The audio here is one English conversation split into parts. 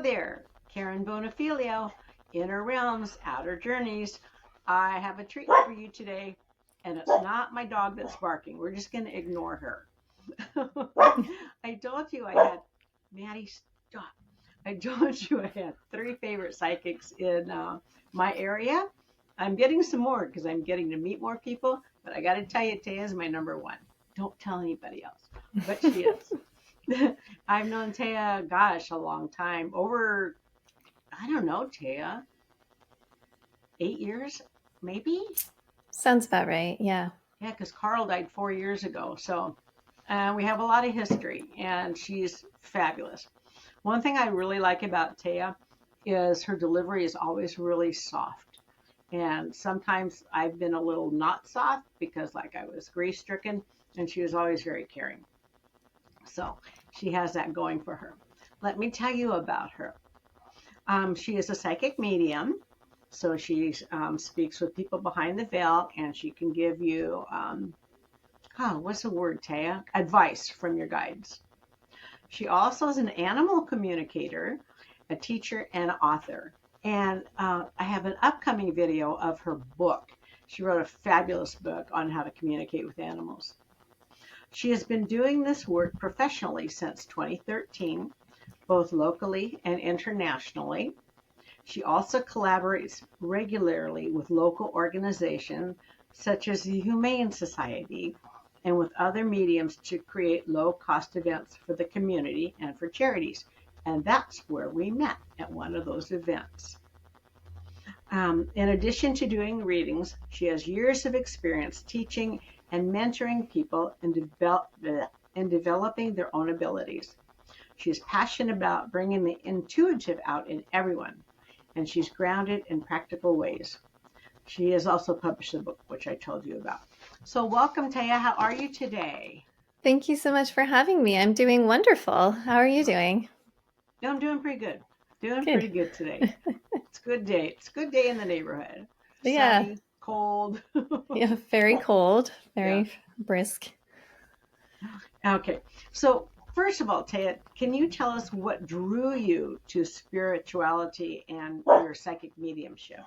there, Karen Bonafilio, Inner Realms, Outer Journeys. I have a treat for you today, and it's not my dog that's barking. We're just going to ignore her. I told you I had, Maddie, stop. I told you I had 3 favorite psychics in my area. I'm getting some more because I'm getting to meet more people, but I got to tell you, Thea is my number one. Don't tell anybody else, but she is. I've known Thea, gosh, a long time. Over, I don't know, Thea, 8 years, maybe? Sounds about right. Yeah. Yeah, because Carl died 4 years ago. So we have a lot of history, and she's fabulous. One thing I really like about Thea is her delivery is always really soft. And sometimes I've been a little not soft because, like, I was grief stricken, and she was always very caring. So she has that going for her. Let me tell you about her. She is a psychic medium. So she speaks with people behind the veil, and she can give you, what's the word, Taya? Advice from your guides. She also is an animal communicator, a teacher, and an author. And I have an upcoming video of her book. She wrote a fabulous book on how to communicate with animals. She has been doing this work professionally since 2013, both locally and internationally. She also collaborates regularly with local organizations such as the Humane Society and with other mediums to create low-cost events for the community and for charities. And that's where we met, at one of those events. In addition to doing readings, she has years of experience teaching and mentoring people in developing their own abilities. She is passionate about bringing the intuitive out in everyone, and she's grounded in practical ways. She has also published a book, which I told you about. So welcome, Thea. How are you today? Thank you so much for having me. I'm doing wonderful. How are you doing? I'm doing pretty good. Doing Good. pretty good today. It's a good day. It's a good day in the neighborhood. Yeah. Sunny, cold. Yeah, very cold, Yeah. very brisk. Okay. So first of all, Thea, can you tell us what drew you to spirituality and your psychic mediumship?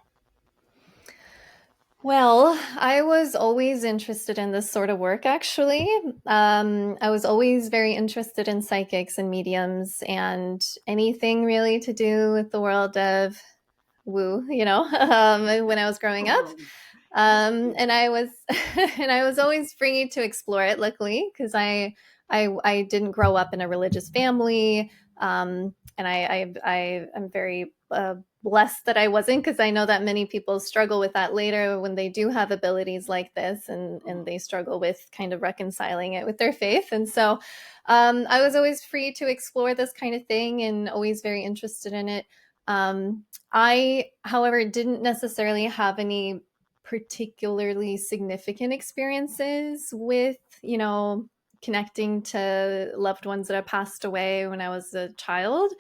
Well, I was always interested in this sort of work, actually. I was always very interested in psychics and mediums and anything really to do with the world of woo, when I was growing up. Oh, that's cool. And I was and I was always free to explore it, luckily, because I didn't grow up in a religious family, and I'm very blessed that I wasn't, because I know that many people struggle with that later when they do have abilities like this, and they struggle with kind of reconciling it with their faith. And so I was always free to explore this kind of thing and always very interested in it. I, however, didn't necessarily have any particularly significant experiences with, connecting to loved ones that have passed away when I was a child.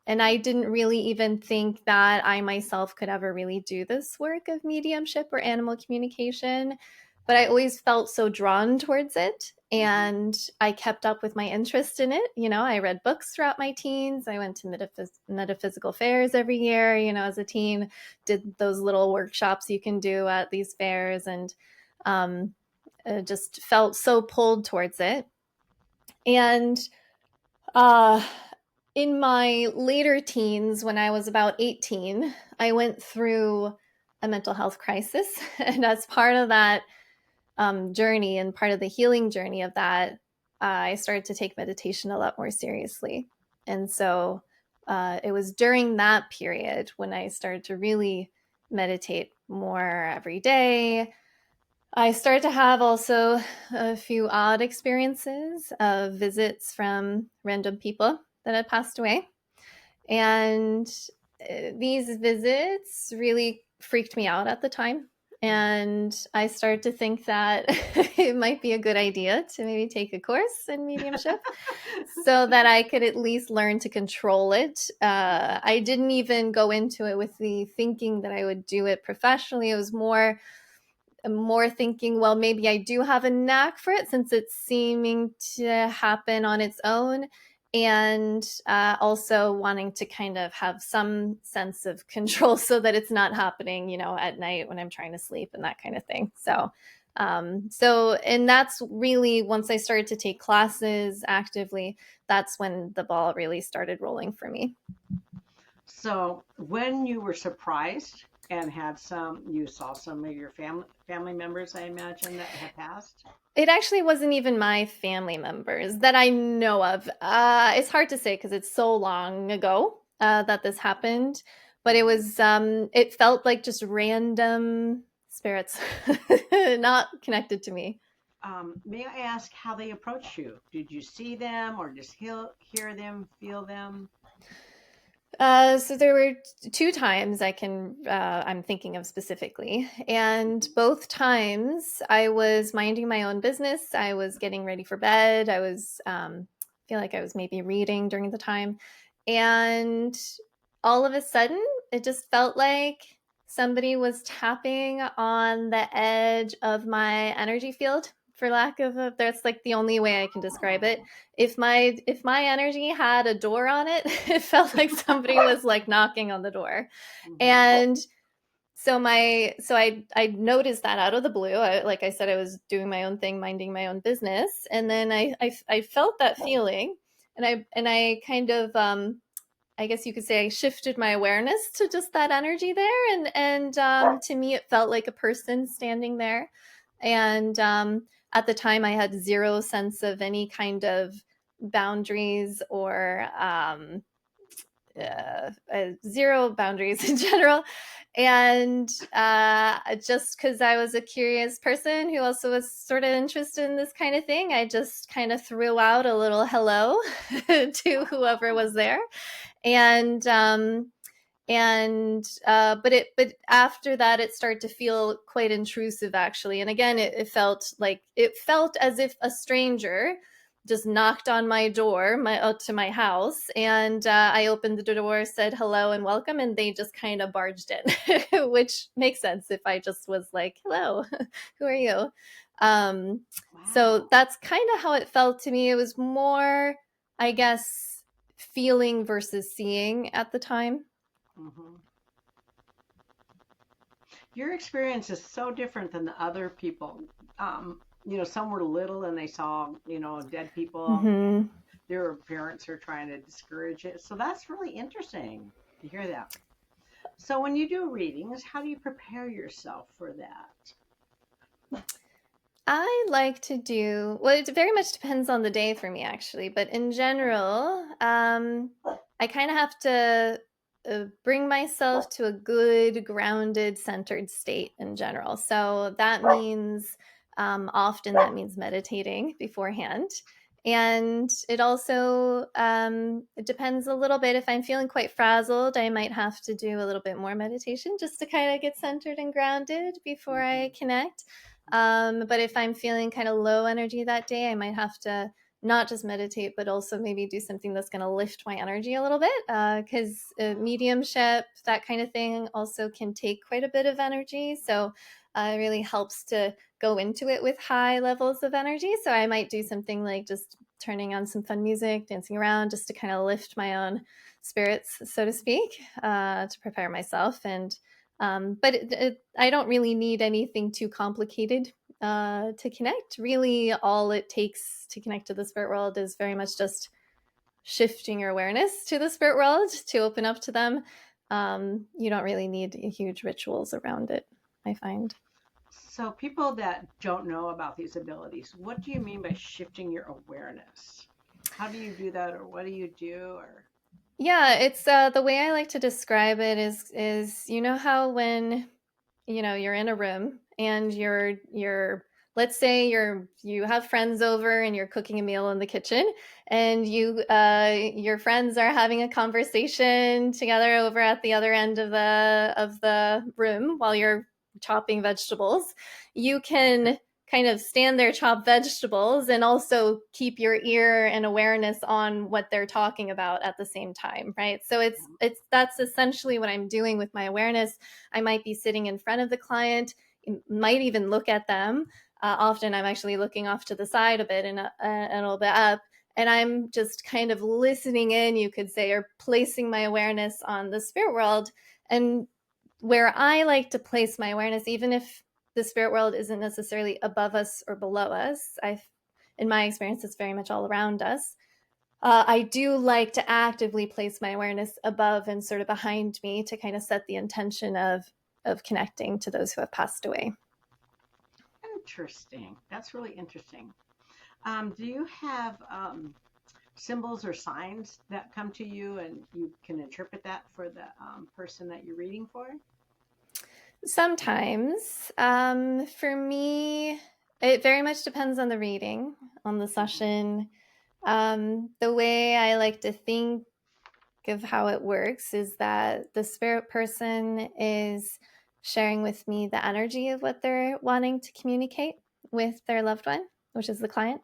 And I didn't really even think that I myself could ever really do this work of mediumship or animal communication. But I always felt so drawn towards it. And I kept up with my interest in it. I read books throughout my teens. I went to metaphysical fairs every year, as a teen, did those little workshops you can do at these fairs, and just felt so pulled towards it. And in my later teens, when I was about 18, I went through a mental health crisis. And as part of that journey and part of the healing journey of that, I started to take meditation a lot more seriously. And so it was during that period when I started to really meditate more every day. I started to have also a few odd experiences of visits from random people that had passed away. And these visits really freaked me out at the time. And I started to think that it might be a good idea to maybe take a course in mediumship so that I could at least learn to control it. I didn't even go into it with the thinking that I would do it professionally. It was more thinking, well, maybe I do have a knack for it since it's seeming to happen on its own. and also wanting to kind of have some sense of control so that it's not happening, at night when I'm trying to sleep and that kind of thing. And that's really, once I started to take classes actively, that's when the ball really started rolling for me. So when you were surprised and had you saw some of your family members, I imagine, that had passed. It actually wasn't even my family members that I know of. It's hard to say because it's so long ago that this happened, but it felt like just random spirits, not connected to me. May I ask how they approached you? Did you see them or just hear them, feel them? So there were two times I'm thinking of specifically, and both times I was minding my own business. I was getting ready for bed. Feel like I was maybe reading during the time, and all of a sudden, it just felt like somebody was tapping on the edge of my energy field. For lack of a, that's like the only way I can describe it. If my energy had a door on it, it felt like somebody was like knocking on the door. Mm-hmm. And so I noticed that out of the blue. Like I said, I was doing my own thing, minding my own business, and then I felt that feeling, and I kind of I guess you could say I shifted my awareness to just that energy there, and to me it felt like a person standing there, and at the time I had zero sense of any kind of boundaries or zero boundaries in general. And just because I was a curious person who also was sort of interested in this kind of thing, I just kind of threw out a little hello to whoever was there. And um and uh but it but after that it started to feel quite intrusive, actually. And again, it felt as if a stranger just knocked on my door, to my house, and I opened the door, said hello and welcome, and they just kind of barged in, which makes sense if I just was like, hello, who are you? So Wow. that's kind of how it felt to me. It was more, I guess, feeling versus seeing at the time. Mm-hmm. Your experience is so different than the other people. Some were little and they saw, dead people. Mm-hmm. Their parents are trying to discourage it. So that's really interesting to hear that. So when you do readings, how do you prepare yourself for that? I like to do, well, it very much depends on the day for me, actually. But in general, I kind of have to bring myself to a good, grounded, centered state in general. So that means, often that means meditating beforehand. And it depends a little bit. If I'm feeling quite frazzled, I might have to do a little bit more meditation just to kind of get centered and grounded before I Mm-hmm. connect. But if I'm feeling kind of low energy that day, I might have to not just meditate, but also maybe do something that's going to lift my energy a little bit. Because mediumship, that kind of thing, also can take quite a bit of energy. So it really helps to go into it with high levels of energy. So I might do something like just turning on some fun music, dancing around, just to kind of lift my own spirits, so to speak, to prepare myself. But I don't really need anything too complicated to connect. Really, all it takes to connect to the spirit world is very much just shifting your awareness to the spirit world to open up to them. You don't really need huge rituals around it, I find. So people that don't know about these abilities, what do you mean by shifting your awareness? How do you do that, or what do you do? Or Yeah, it's the way I like to describe it is how when you're in a room and you're let's say you have friends over and you're cooking a meal in the kitchen, and your friends are having a conversation together over at the other end of the room while you're chopping vegetables. You can kind of stand there, chop vegetables, and also keep your ear and awareness on what they're talking about at the same time, right? So it's that's essentially what I'm doing with my awareness. I might be sitting in front of the client, might even look at them. Often I'm actually looking off to the side a bit and a little bit up, and I'm just kind of listening in, you could say, or placing my awareness on the spirit world. And where I like to place my awareness, even if the spirit world isn't necessarily above us or below us, in my experience, it's very much all around us. I do like to actively place my awareness above and sort of behind me to kind of set the intention of connecting to those who have passed away. Interesting. That's really interesting. Do you have symbols or signs that come to you and you can interpret that for the person that you're reading for? Sometimes, for me, it very much depends on the reading, on the session. The way I like to think of how it works is that the spirit person is sharing with me the energy of what they're wanting to communicate with their loved one, which is the client.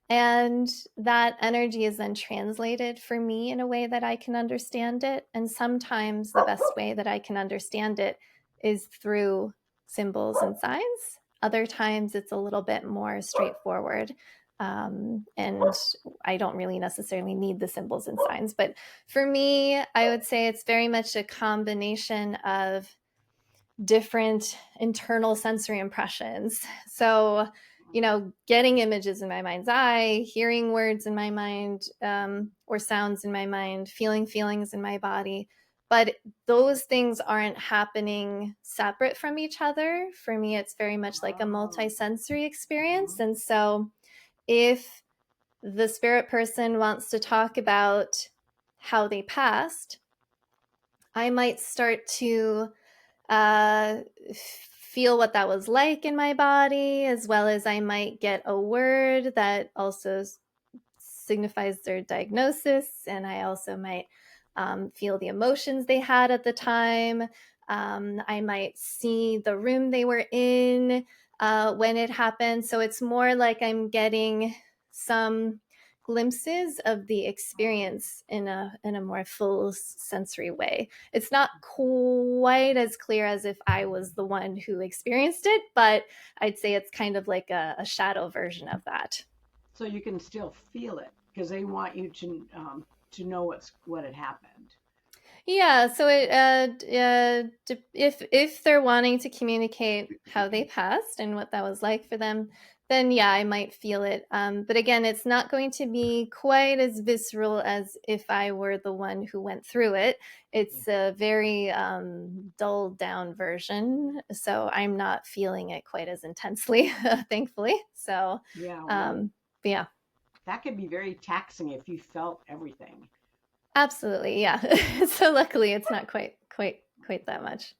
And that energy is then translated for me in a way that I can understand it. And sometimes the best way that I can understand it is through symbols and signs. Other times it's a little bit more straightforward. And I don't really necessarily need the symbols and signs. But for me, I would say it's very much a combination of different internal sensory impressions. So, getting images in my mind's eye, hearing words in my mind, or sounds in my mind, feeling feelings in my body. But those things aren't happening separate from each other. For me, it's very much like a multi-sensory experience. And so if the spirit person wants to talk about how they passed, I might start to feel what that was like in my body, as well as I might get a word that also signifies their diagnosis. And I also might feel the emotions they had at the time. I might see the room they were in when it happened. So it's more like I'm getting some glimpses of the experience in a more full sensory way. It's not quite as clear as if I was the one who experienced it, but I'd say it's kind of like a shadow version of that. So you can still feel it because they want you to know what had happened. Yeah, so if they're wanting to communicate how they passed and what that was like for them, then yeah, I might feel it. But again, it's not going to be quite as visceral as if I were the one who went through it. It's a very dulled down version, so I'm not feeling it quite as intensely, thankfully. So, Yeah, well, but yeah. that could be very taxing if you felt everything. Absolutely, yeah. So luckily, it's not quite that much.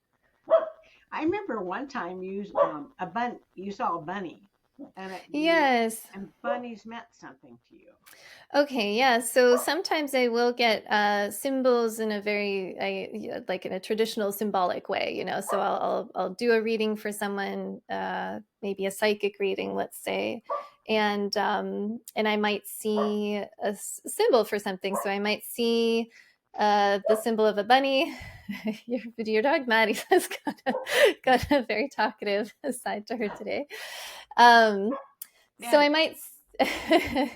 I remember one time you saw a bunny, and Yes. and bunnies meant something to you. Okay, yeah. So sometimes I will get symbols in a like in a traditional symbolic way, So I'll do a reading for someone, maybe a psychic reading, let's say, and I might see a symbol for something. So I might see the symbol of a bunny. Your dog Maddie has got a very talkative side to her today. So I Maddie, might. she's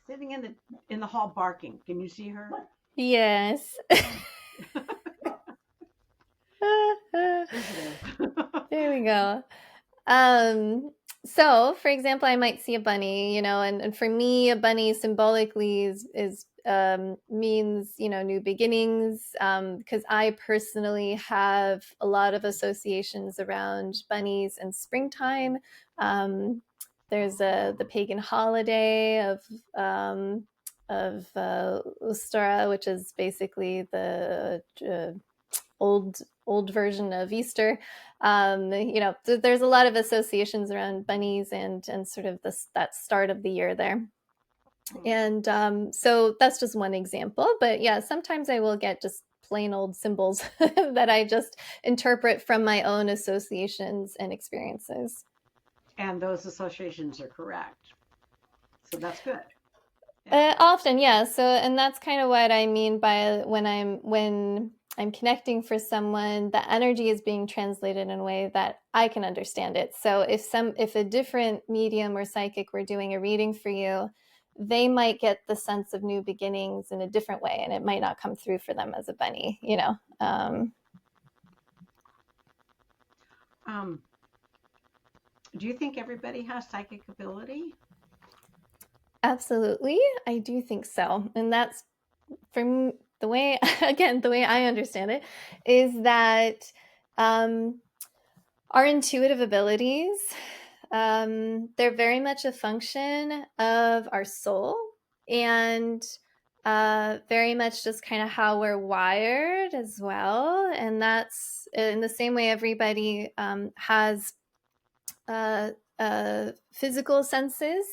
sitting in the hall barking. Can you see her? Yes. There she goes. There we go. Um, so, for example, I might see a bunny, and for me, a bunny symbolically is means new beginnings. Because I personally have a lot of associations around bunnies and springtime. Um, there's the pagan holiday of Ustara, which is basically the old version of Easter. There's a lot of associations around bunnies and sort of that start of the year there. And so that's just one example. But yeah, sometimes I will get just plain old symbols that I just interpret from my own associations and experiences. And those associations are correct. So that's good. Yeah. Often, yeah. So, and that's kind of what I mean by when I'm connecting for someone, the energy is being translated in a way that I can understand it. So, if a different medium or psychic were doing a reading for you, they might get the sense of new beginnings in a different way, and it might not come through for them as a bunny, you know. Um, do you think everybody has psychic ability? Absolutely, I do think so. And that's from the way, again, the way I understand it is that um, our intuitive abilities, they're very much a function of our soul, and very much just kind of how we're wired as well. And that's in the same way everybody has uh, physical senses.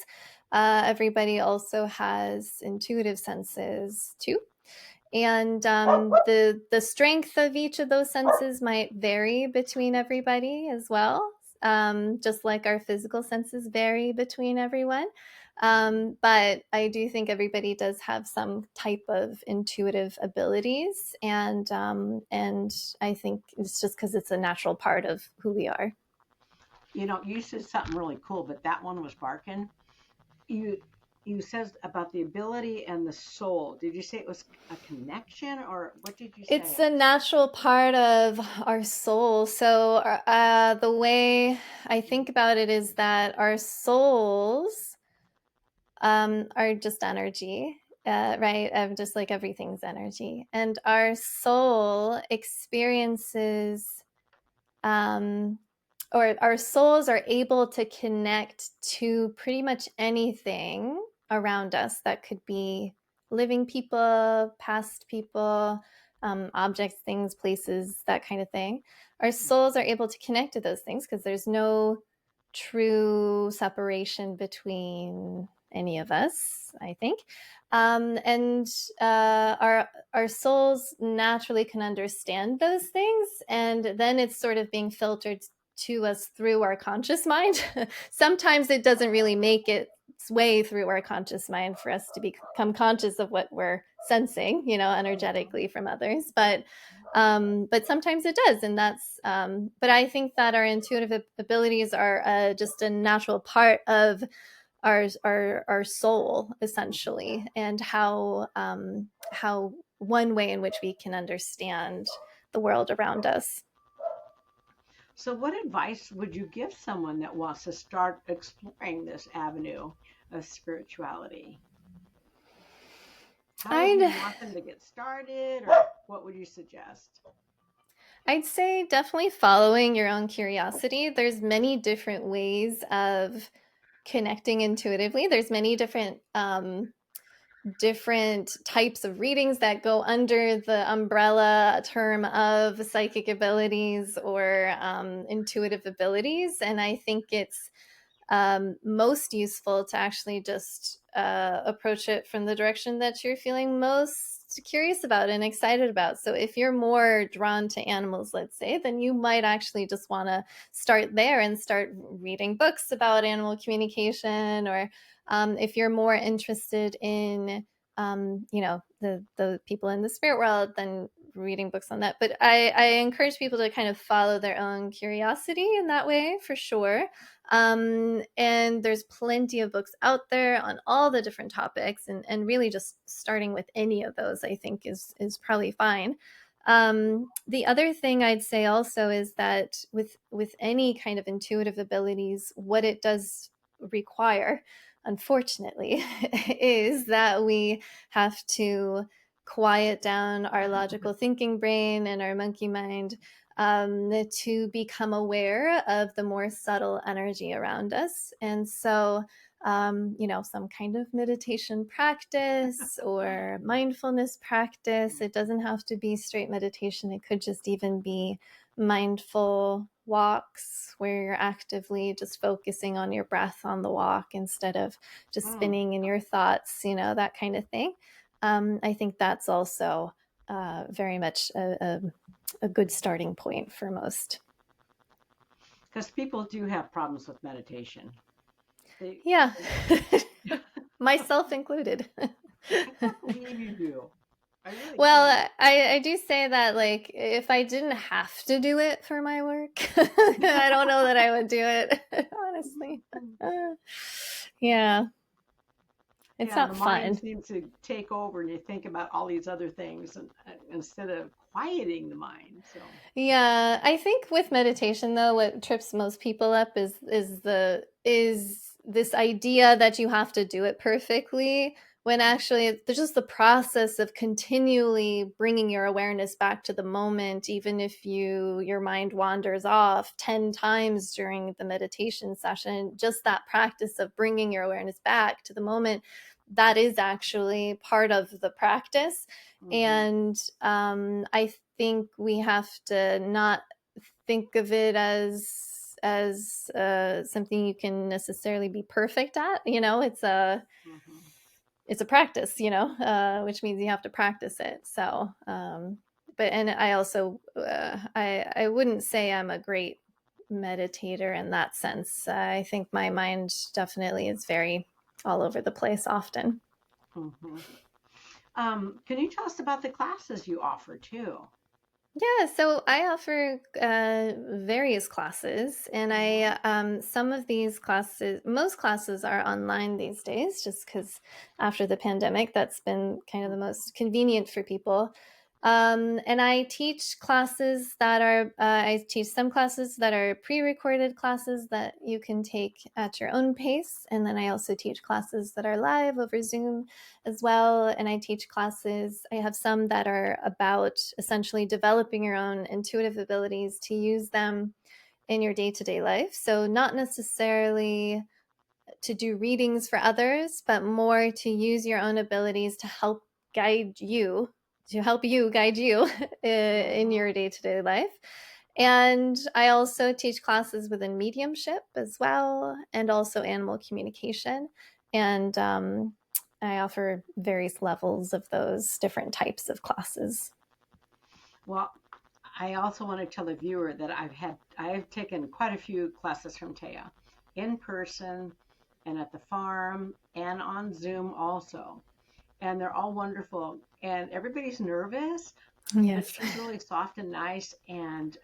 Everybody also has intuitive senses too, and the strength of each of those senses might vary between everybody as well, just like our physical senses vary between everyone. But I do think everybody does have some type of intuitive abilities, and I think it's just because it's a natural part of who we are. You know, you said something really cool, but that one was barking. You you said about the ability and the soul. Did you say it was a connection, or what did you It's say? a natural part of our soul. So, the way I think about it is that our souls are just energy, right? Just like everything's energy. And our soul experiences, um, or our souls are able to connect to pretty much anything around us that could be living people, past people, objects, things, places, that kind of thing. Our souls are able to connect to those things because there's no true separation between any of us, I think. And our souls naturally can understand those things, and then it's sort of being filtered to us through our conscious mind. Sometimes it doesn't really make its way through our conscious mind for us to become conscious of what we're sensing, you know, energetically from others. But sometimes it does, and that's. But I think that our intuitive abilities are just a natural part of our soul, essentially, and how one way in which we can understand the world around us. So, what advice would you give someone that wants to start exploring this avenue of spirituality? How would you I'd want them to get started, or what would you suggest? I'd say definitely following your own curiosity. There's many different ways of connecting intuitively. There's many different types of readings that go under the umbrella term of psychic abilities or intuitive abilities. And I think it's most useful to actually just approach it from the direction that you're feeling most curious about and excited about. So if you're more drawn to animals, let's say, then you might actually just want to start there and start reading books about animal communication. Or if you're more interested in you know, the people in the spirit world, then reading books on that. But I encourage people to kind of follow their own curiosity in that way, for sure. And there's plenty of books out there on all the different topics, and really just starting with any of those, I think, is probably fine. The other thing I'd say also is that with any kind of intuitive abilities, what it does require, unfortunately, is that we have to quiet down our logical thinking brain and our monkey mind, to become aware of the more subtle energy around us. And so, you know, some kind of meditation practice or mindfulness practice. It doesn't have to be straight meditation, it could just even be mindful walks where you're actively just focusing on your breath on the walk instead of just Mm. spinning in your thoughts, you know, that kind of thing. I think that's also very much a good starting point for most. Because people do have problems with meditation. They, Yeah, they myself included. I can't believe you do. I really can't. Well, I do say that, like, if I didn't have to do it for my work, I don't know that I would do it, honestly. Yeah. It's Yeah, not the mind fun. seems to take over, and you think about all these other things, and instead of quieting the mind. So, Yeah, I think with meditation though, what trips most people up is this idea that you have to do it perfectly when actually there's just the process of continually bringing your awareness back to the moment, even if your mind wanders off 10 times during the meditation session. Just that practice of bringing your awareness back to the moment, that is actually part of the practice. hmm And I think we have to not think of it as something you can necessarily be perfect at. hmm It's a practice, which means you have to practice it. So, but and I also I wouldn't say I'm a great meditator in that sense. I think my mind definitely is very all over the place often. hmm can you tell us about the classes you offer too? Yeah, so I offer various classes, and hmm I some of these classes, most classes are online these days, just because after the pandemic, that's been kind of the most convenient for people. And I teach classes that are I teach some classes that are pre-recorded classes that you can take at your own pace, and then I also teach classes that are live over Zoom as well. And I teach classes. I have some that are about essentially developing your own intuitive abilities to use them in your day to day life. So, not necessarily to do readings for others, but more to use your own abilities to guide you, help you guide you in hmm your day to day life. And I also teach classes within mediumship as well, and also animal communication. And I offer various levels of those different types of classes. Well, I also want to tell the viewer that I've taken quite a few classes from Taya in person and at the farm and on Zoom also. And they're all wonderful. And everybody's nervous, but Yes. she's really soft and nice, and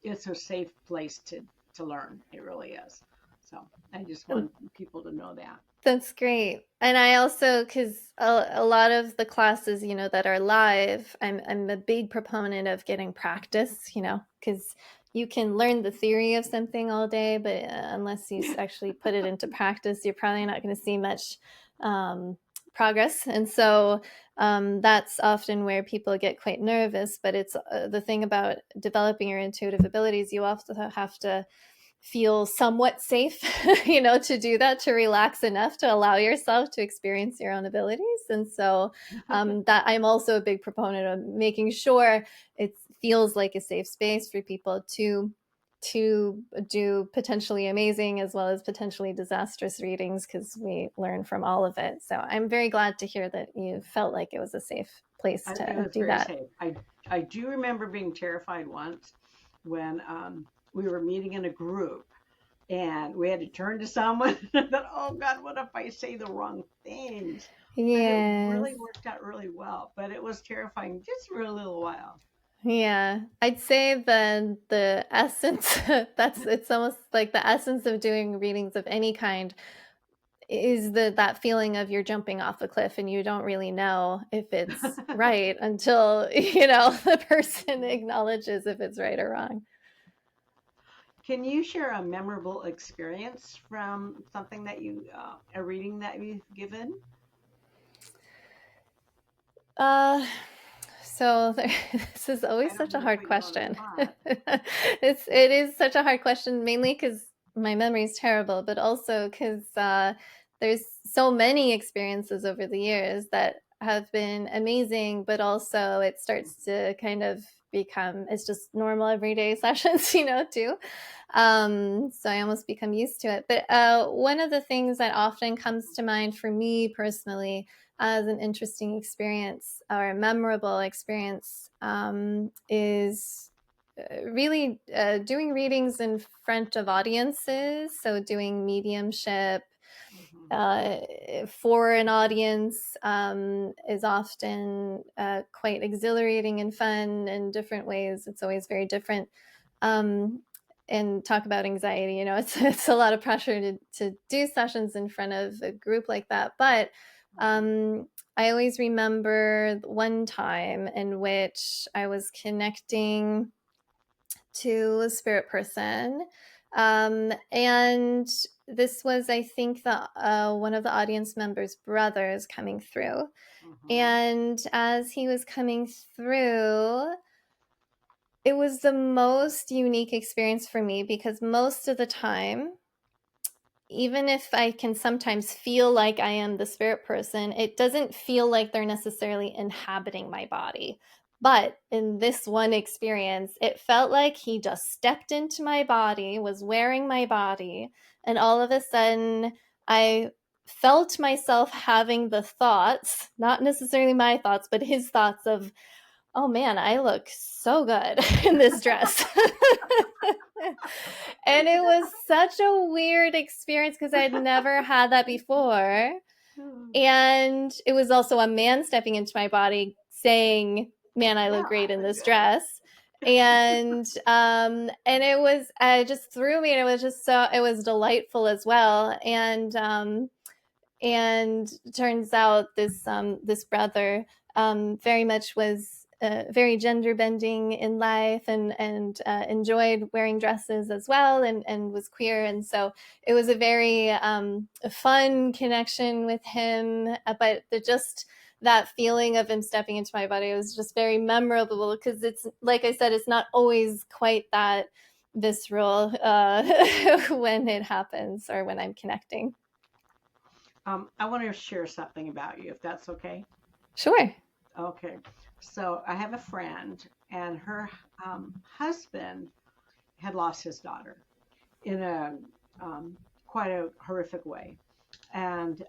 it's a safe place to learn. It really is. So I just want people to know that. That's great. And I also, because a lot of the classes, that are live, I'm a big proponent of getting practice, because you can learn the theory of something all day, but unless you actually put it into practice, you're probably not going to see much progress. And so that's often where people get quite nervous. But it's the thing about developing your intuitive abilities, you also have to feel somewhat safe, to do that, to relax enough to allow yourself to experience your own abilities. And so that I'm also a big proponent of making sure it feels like a safe space for people to do potentially amazing as well as potentially disastrous readings, because we learn from all of it. So I'm very glad to hear that you felt like it was a safe place It to was do very that. safe. I do remember being terrified once when we were meeting in a group and we had to turn to someone. I thought, oh God, what if I say the wrong things? But it Yes. really worked out really well. But it was terrifying just for a little while. Yeah, I'd say the essence that's it's almost like the essence of doing readings of any kind is that feeling of you're jumping off a cliff and you don't really know if it's right until the person Mhm. acknowledges if it's right or wrong. Can you share a memorable experience from something that a reading that you've given? Uh, so this is I always don't such a want to hard put you on the question. spot. It is such a hard question, mainly because my memory is terrible, but also because there's so many experiences over the years that have been amazing, but also it starts to kind of become it's just normal everyday sessions, too. So I almost become used to it. But one of the things that often comes to mind for me personally as an interesting experience or a memorable experience is really doing readings in front of audiences. So, doing mediumship Mhm. for an audience is often quite exhilarating and fun in different ways. It's always very different. Um, and talk about anxiety. It's a lot of pressure to do sessions in front of a group like that. But I always remember one time in which I was connecting to a spirit person. And this was, I think, the one of the audience members' brothers coming through. Mm-hmm. And as he was coming through, it was the most unique experience for me because most of the time, even if I can sometimes feel like I am the spirit person, it doesn't feel like they're necessarily inhabiting my body. But in this one experience, it felt like he just stepped into my body, was wearing my body, and all of a sudden I felt myself having the thoughts, not necessarily my thoughts, but his thoughts of, oh man, I look so good in this dress. And it was such a weird experience because I had never had that before. And it was also a man stepping into my body saying, man, I look Yeah, great I in look this good. dress. And it was just threw me, and it was just so, it was delightful as well. And turns out this brother very much was very gender bending in life, and enjoyed wearing dresses as well, and was queer. And so it was a very fun connection with him. But just that feeling of him stepping into my body was just very memorable because it's, like I said, it's not always quite that visceral when it happens or when I'm connecting. I want to share something about you, if that's okay. Sure. Okay. So I have a friend, and her husband had lost his daughter in a quite a horrific way, and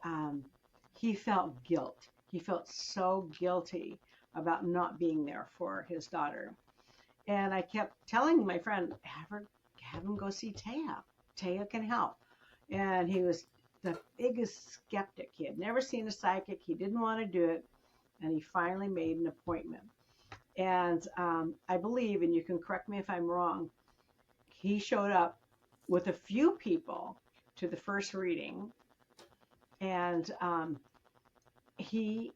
he felt guilt. He felt so guilty about not being there for his daughter. And I kept telling my friend, have him go see Taya. Taya can help. And he was the biggest skeptic. He had never seen a psychic. He didn't want to do it. And he finally made an appointment. And I believe, and you can correct me if I'm wrong, he showed up with a few people to the first reading. And he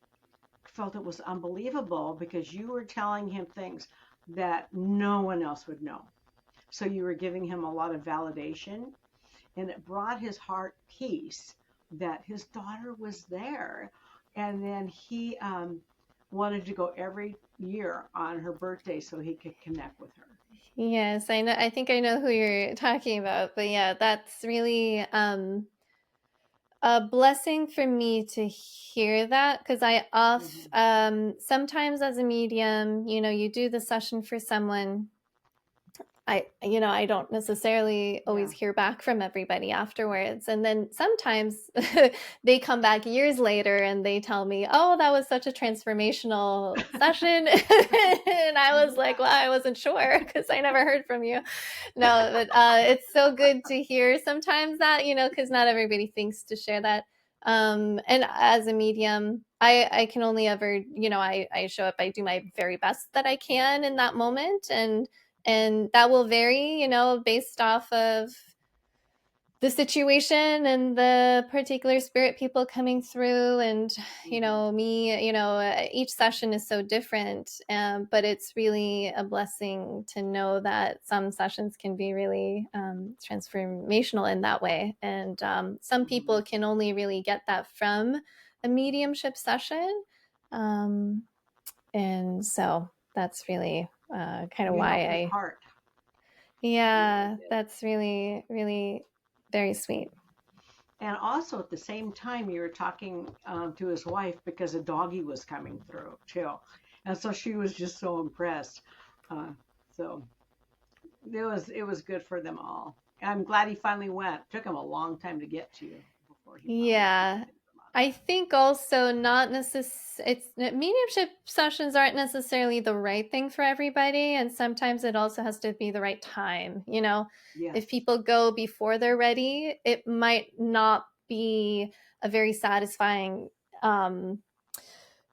felt it was unbelievable because you were telling him things that no one else would know. So you were giving him a lot of validation, and it brought his heart peace that his daughter was there. And then he wanted to go every year on her birthday so he could connect with her. Yes, I know. I think I know who you're talking about, but yeah, that's really a blessing for me to hear that because Mm-hmm. sometimes as a medium, you do the session for someone. I don't necessarily always Yeah. hear back from everybody afterwards. And then sometimes they come back years later and they tell me, oh, that was such a transformational session. And I was like, well, I wasn't sure because I never heard from you. No, but it's so good to hear sometimes that, because not everybody thinks to share that. And as a medium, I can only ever, I show up, I do my very best that I can in that moment. And that will vary, based off of the situation and the particular spirit people coming through. And Mm-hmm. me, each session is so different, but it's really a blessing to know that some sessions can be really transformational in that way. And some Mm-hmm. people can only really get that from a mediumship session. um, and so that's really kind of You why helped his I heart. You really yeah, did. that's really, really very sweet. And also at the same time, you were talking to his wife because a doggy was coming through too, and so she was just so impressed. Uh, so it was good for them all. And I'm glad he finally went. Took him a long time to get to you before he finally Yeah. did come on. I think also not it's mediumship sessions aren't necessarily the right thing for everybody, and sometimes it also has to be the right time. If Yes. people go before they're ready, it might not be a very satisfying um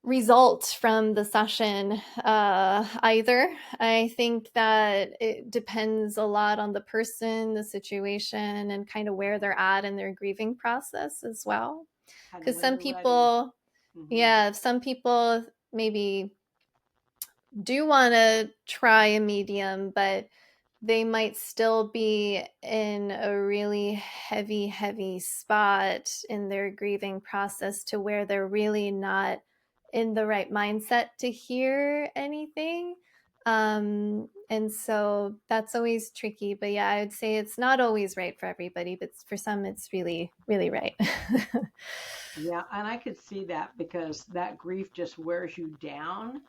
result from the session either. I think that it depends a lot on the person, the situation, and kind of where they're at in their grieving process as well. And Because when some they're ready. people, Hmm. yeah, some people maybe do want to try a medium, but they might still be in a really heavy, heavy spot in their grieving process to where they're really not in the right mindset to hear anything. And so that's always tricky. But yeah, I would say it's not always right for everybody, but for some, it's really, really right. Yeah, and I could see that because that grief just wears you down.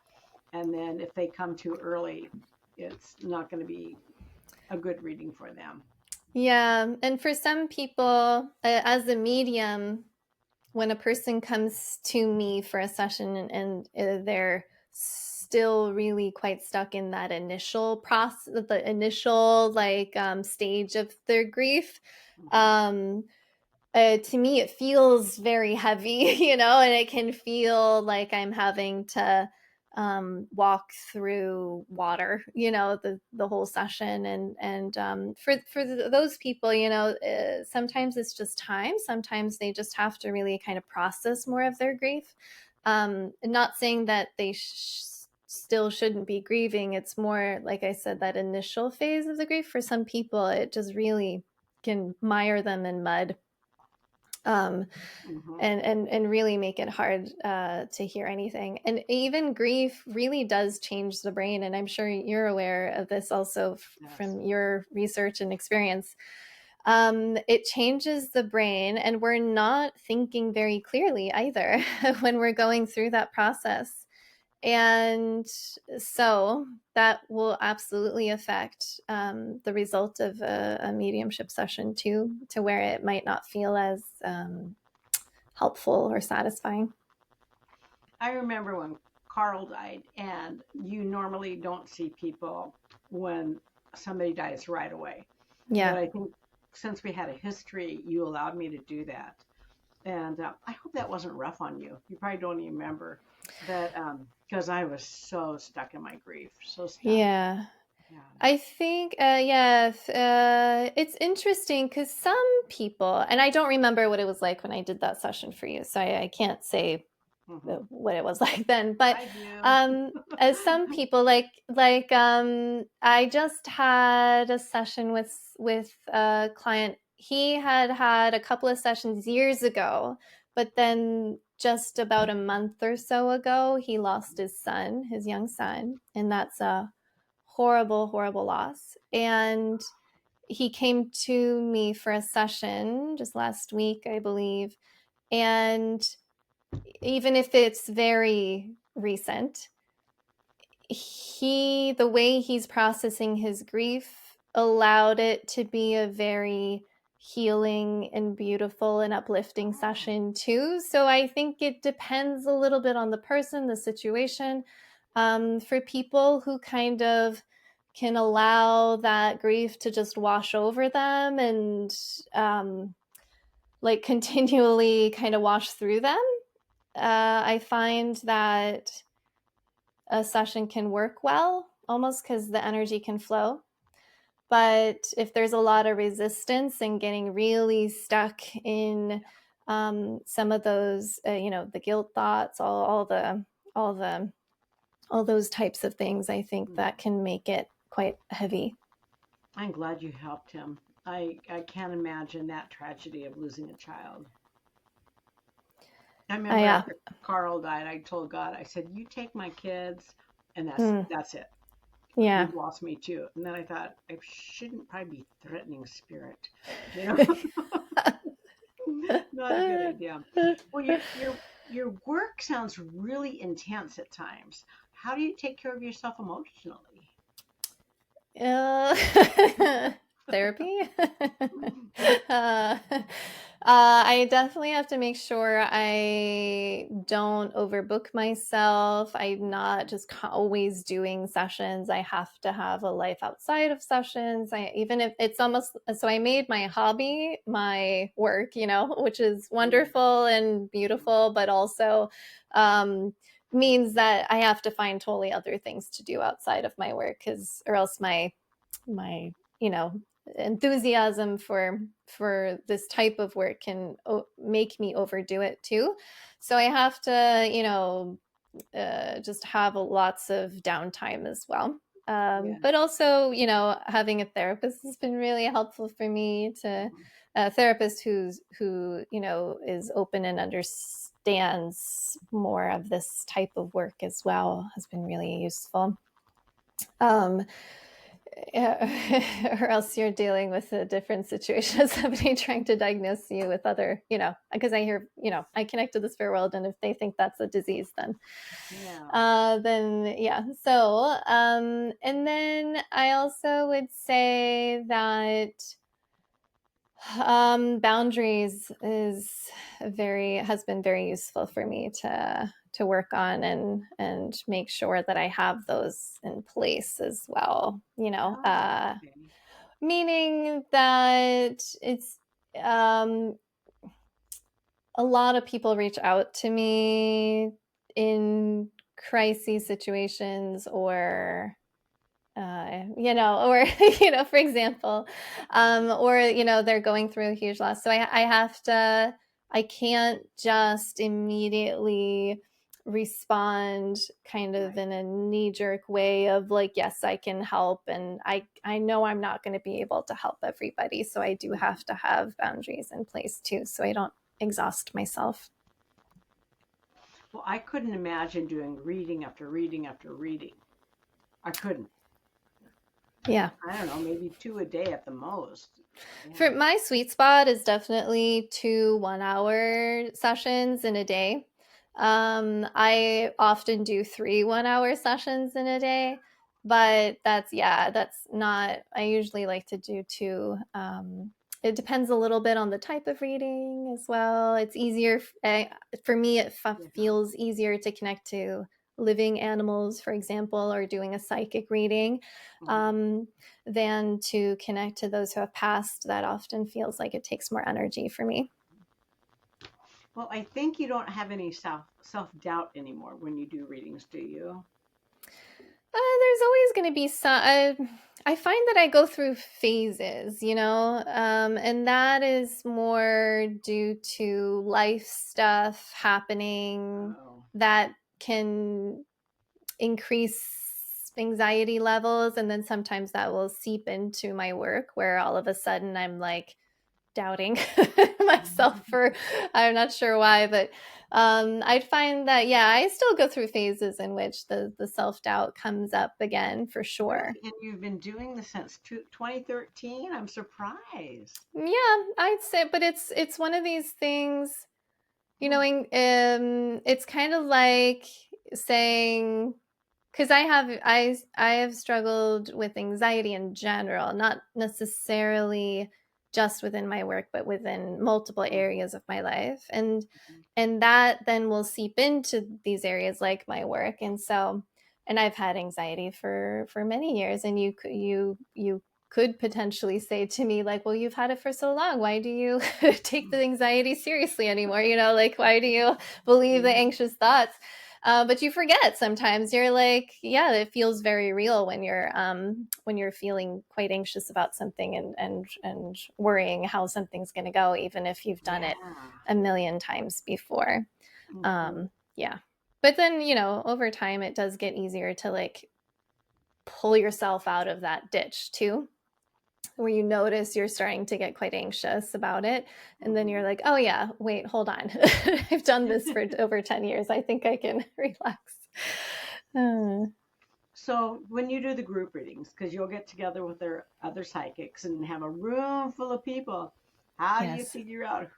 And then if they come too early, it's not going to be a good reading for them. Yeah. And for some people, as a medium, when a person comes to me for a session and they're still really quite stuck in that initial process, the initial stage of their grief, Hmm. um, to me it feels very heavy, and it can feel like I'm having to walk through water, the whole session. And for those people, sometimes it's just time. Sometimes they just have to really kind of process more of their grief. Not saying that they still shouldn't be grieving. It's more, like I said, that initial phase of the grief. For some people, it just really can mire them in mud, um, Hmm. and really make it hard to hear anything. And even grief really does change the brain. And I'm sure you're aware of this also Yes. from your research and experience. It changes the brain, and we're not thinking very clearly either when we're going through that process. And so that will absolutely affect the result of a mediumship session too, to where it might not feel as helpful or satisfying. I remember when Carl died, and you normally don't see people when somebody dies right away. But Yeah. I think since we had a history, you allowed me to do that. And I hope that wasn't rough on you. You probably don't even remember. But because I was so stuck in my grief, so stuck. Yeah. Yeah. I think, yeah, it's interesting because some people, and I don't remember what it was like when I did that session for you, so I can't say Hmm. what it was like then. But I do. as some people, I just had a session with a client. He had a couple of sessions years ago, but then just about a month or so ago, he lost his son, his young son, and that's a horrible, horrible loss. And he came to me for a session just last week, I believe. And even if it's very recent, the way he's processing his grief allowed it to be a very healing and beautiful and uplifting Oh. session too. So I think it depends a little bit on the person, the situation. For people who kind of can allow that grief to just wash over them and continually kind of wash through them, I find that a session can work well, almost because the energy can flow. But if there's a lot of resistance and getting really stuck in some of those, the guilt thoughts, all the all those types of things, I think Mm. that can make it quite heavy. I'm glad you helped him. I can't imagine that tragedy of losing a child. I remember Yeah. after Carl died, I told God, I said, "You take my kids, and Mm, that's it. yeah. You've lost me too." And then I thought I shouldn't probably be threatening spirit, you know, not a good idea. Well, your work sounds really intense at times. How do you take care of yourself emotionally? Therapy. I definitely have to make sure I don't overbook myself. I'm not just always doing sessions. I have to have a life outside of sessions. Even if it's almost so, I made my hobby my work, which is Mm. wonderful and beautiful, but also um, means that I have to find totally other things to do outside of my work, because or else my you know enthusiasm for this type of work can make me overdo it too. So I have to just have lots of downtime as well. Yeah. But also, having a therapist has been really helpful for me, to a therapist who is open and understands more of this type of work as well, has been really useful. Um, or else you're dealing with a different situation of somebody trying to diagnose you with other, because I hear, I connect to the spirit world, and if they think that's a disease, Yeah. then yeah. So, and then I also would say that boundaries has been very useful for me to work on, and make sure that I have those in place as well. Oh, okay. Meaning that it's um, a lot of people reach out to me in crisis situations, or for example, or they're going through a huge loss. So I can't just immediately respond kind of Right. in a knee-jerk way of like, yes, I can help, and I know I'm not going to be able to help everybody, so I do Mhm. have to have boundaries in place too, so I don't exhaust myself. Well, I couldn't imagine doing reading after reading after reading. I couldn't. Yeah. I don't know, maybe two a day at the most. For Yeah. my sweet spot is definitely 2 1-hour sessions in a day. I often do 3 1-hour sessions in a day, but that's not. I usually like to do two. It depends a little bit on the type of reading as well. It's easier for me. It Yeah. feels easier to connect to living animals, for example, or doing a psychic reading. Mhm. Um, than to connect to those who have passed. That often feels like it takes more energy for me. Well, I think you don't have any self doubt anymore when you do readings, do you? There's always going to be some. I find that I go through phases, and that is more due to life stuff happening Oh. that can increase anxiety levels, and then sometimes that will seep into my work, where all of a sudden I'm like doubting myself for, I'm not sure why, but I find that, yeah, I still go through phases in which the self-doubt comes up again, for sure. Really? And you've been doing this since 2013? I'm surprised. Yeah, I'd say, but it's one of these things, Hmm. it's kind of like saying, because I have struggled with anxiety in general, not necessarily just within my work, but within multiple Hmm. areas of my life, and that then will seep into these areas like my work. And I've had anxiety for many years, and you could potentially say to me, like, well, you've had it for so long, why do you take the anxiety seriously anymore, like, why do you believe the Yeah. anxious thoughts? But you forget sometimes. You're like, yeah, it feels very real when you're feeling quite anxious about something, and worrying how something's going to go, even if you've done it Yeah. a million times before. Hmm. Yeah, but then over time it does get easier to like pull yourself out of that ditch too, where you notice you're starting to get quite anxious about it. And then Hmm. you're like, oh, yeah, wait, hold on. I've done this for over 10 years. I think I can relax. Uh, So when you do the group readings, because you'll get together with their other psychics and have a room full of people, how do you yes. figure out,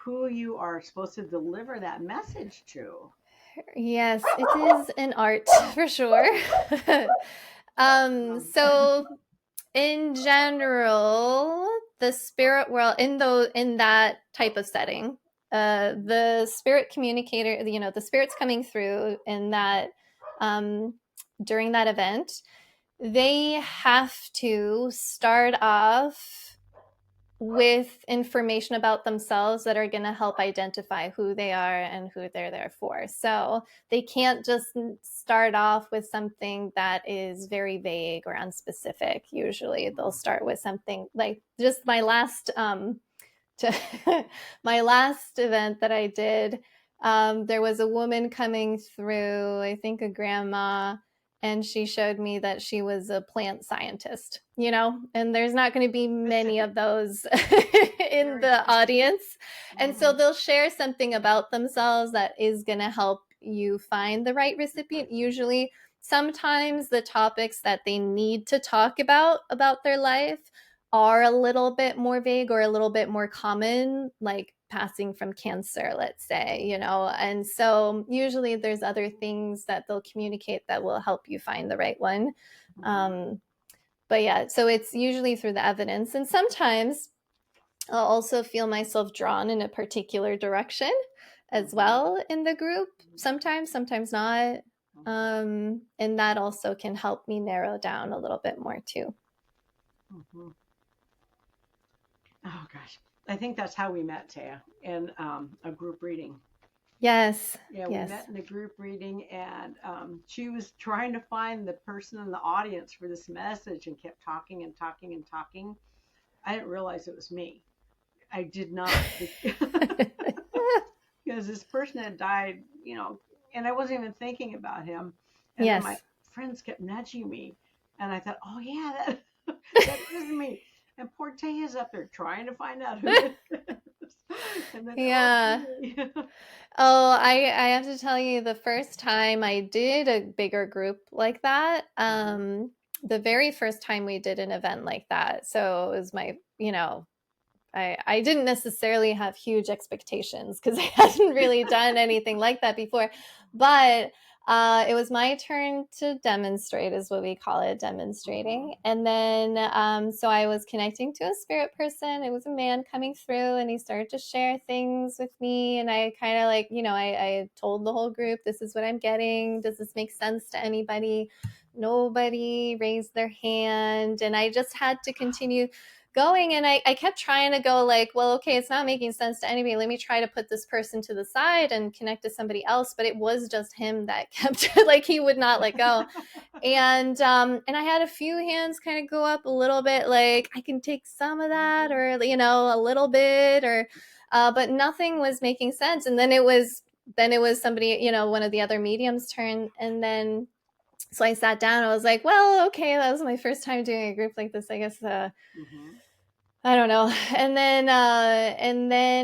who you are supposed to deliver that message to? Yes, it is an art for sure. Um, So in general, the spirit world, in that type of setting, the spirit communicator, the spirits coming through in that, um, during that event, they have to start off with information about themselves that are going to help identify who they are and who they're there for. So they can't just start off with something that is very vague or unspecific. Usually they'll start with something like just to my last event that I did, there was a woman coming through, I think a grandma, and she showed me that she was a plant scientist, and there's not going to be many Specific. of those in Very the specific. audience. And so Mm-hmm. they'll share something about themselves that is going to help you find the right recipient. Usually, sometimes the topics that they need to talk about their life are a little bit more vague or a little bit more common, like passing from cancer, let's say, And so usually there's other things that they'll communicate that will help you find the right one. Mm-hmm. But yeah, so it's usually through the evidence. And sometimes I'll also feel myself drawn in a particular direction as Mm-hmm. well in the group. Sometimes not. And that also can help me narrow down a little bit more too. Mm-hmm. Oh gosh, I think that's how we met, Taya, in a group reading. Yes, Yeah, we yes. met in a group reading, and she was trying to find the person in the audience for this message and kept talking and talking and talking. I didn't realize it was me. I did not, because this person had died, and I wasn't even thinking about him. And then my Yes. friends kept nudging me, and I thought, oh yeah, that that is me. And poor Taya's up there trying to find out who it is. And then, oh, it's Yeah. me. Oh, I have to tell you, the first time I did a bigger group like that, Uh-huh. the very first time we did an event like that, so it was I didn't necessarily have huge expectations because I hadn't really done anything like that before, but it was my turn to demonstrate, is what we call it, Uh-huh. demonstrating. And then, so I was connecting to a spirit person. It was a man coming through, and he started to share things with me. And I kind of like, I told the whole group, this is what I'm getting. Does this make sense to anybody? Nobody raised their hand. And I just had to continue going, and I kept trying to go like, well, okay, it's not making sense to anybody, let me try to put this person to the side and connect to somebody else. But it was just him that kept like, he would not let go. And I had a few hands kind of go up a little bit, like, I can take some of that, Mhm. or a little bit, or but nothing was making sense. And then it was somebody, one of the other mediums turn. And then so I sat down, I was like, well, okay, that was my first time doing a group like this, I guess. Mhm. I don't know. And then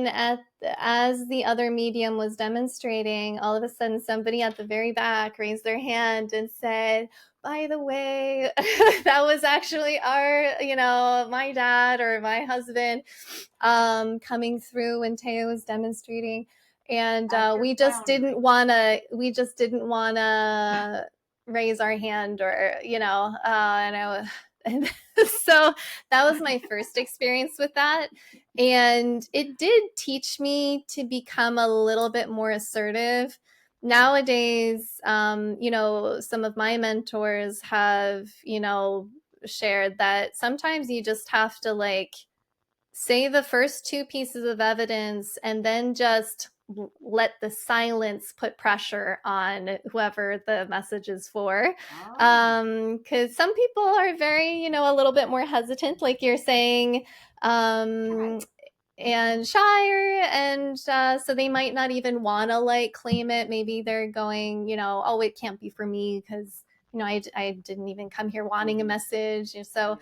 as the other medium was demonstrating, all of a sudden somebody at the very back raised their hand and said, "By the way, that was actually my dad or my husband, coming through when Teo was demonstrating." And At your foundry. we just didn't wanna raise our hand, or and so that was my first experience with that. And it did teach me to become a little bit more assertive. Nowadays, some of my mentors have, shared that sometimes you just have to like say the first two pieces of evidence and then just let the silence put pressure on whoever the message is for. Oh, Because some people are very, a little bit more hesitant, like you're saying, shy. um, Mhm. and shyer. And so they might not even want to like claim it. Maybe they're going, oh, it can't be for me because, I didn't even come here wanting a Mhm. message. So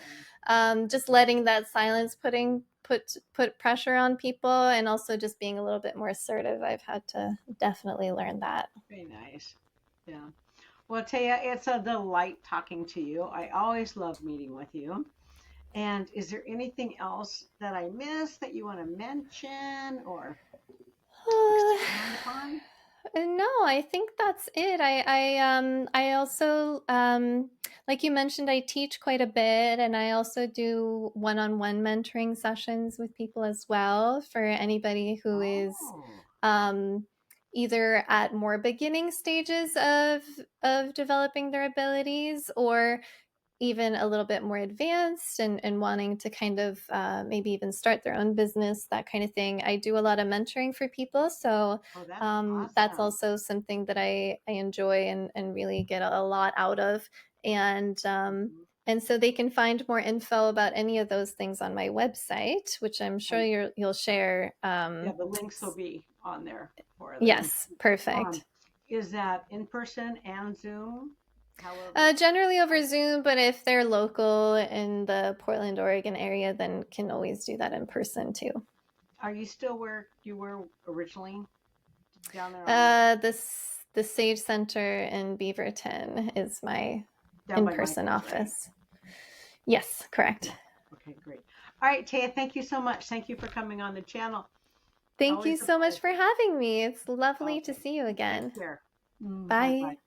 Yeah. just letting that silence put pressure on people, and also just being a little bit more assertive. I've had to definitely learn that. Very nice. Yeah. Well, Taya, it's a delight talking to you. I always love meeting with you. And is there anything else that I missed that you want to mention or Uh, expand upon? no, I think that's it. I also, like you mentioned, I teach quite a bit, and I also do one-on-one mentoring sessions with people as well, for anybody who is Oh. um, either at more beginning stages of developing their abilities, or even a little bit more advanced and wanting to kind of maybe even start their own business, that kind of thing. I do a lot of mentoring for people. So Oh, that's that's awesome. also something that I enjoy and really get a lot out of. Mhm. And so they can find more info about any of those things on my website, which I'm sure And you'll share. yeah, the links will be on there for them. Yes, perfect. Is that in person and Zoom? However, Generally over Zoom, but if they're local in the Portland, Oregon area, then can always do that in person too. are you still where you were originally down there on the The Sage Center in Beaverton is my down by in-person Michael's, right? office. Yes, correct. Yeah. Okay, great. All right, Taya, thank you so much. Thank you for coming on the channel. Thank you Always a so much for pleasure. having me. It's lovely to Okay. see you Take again. care. Bye Bye. bye.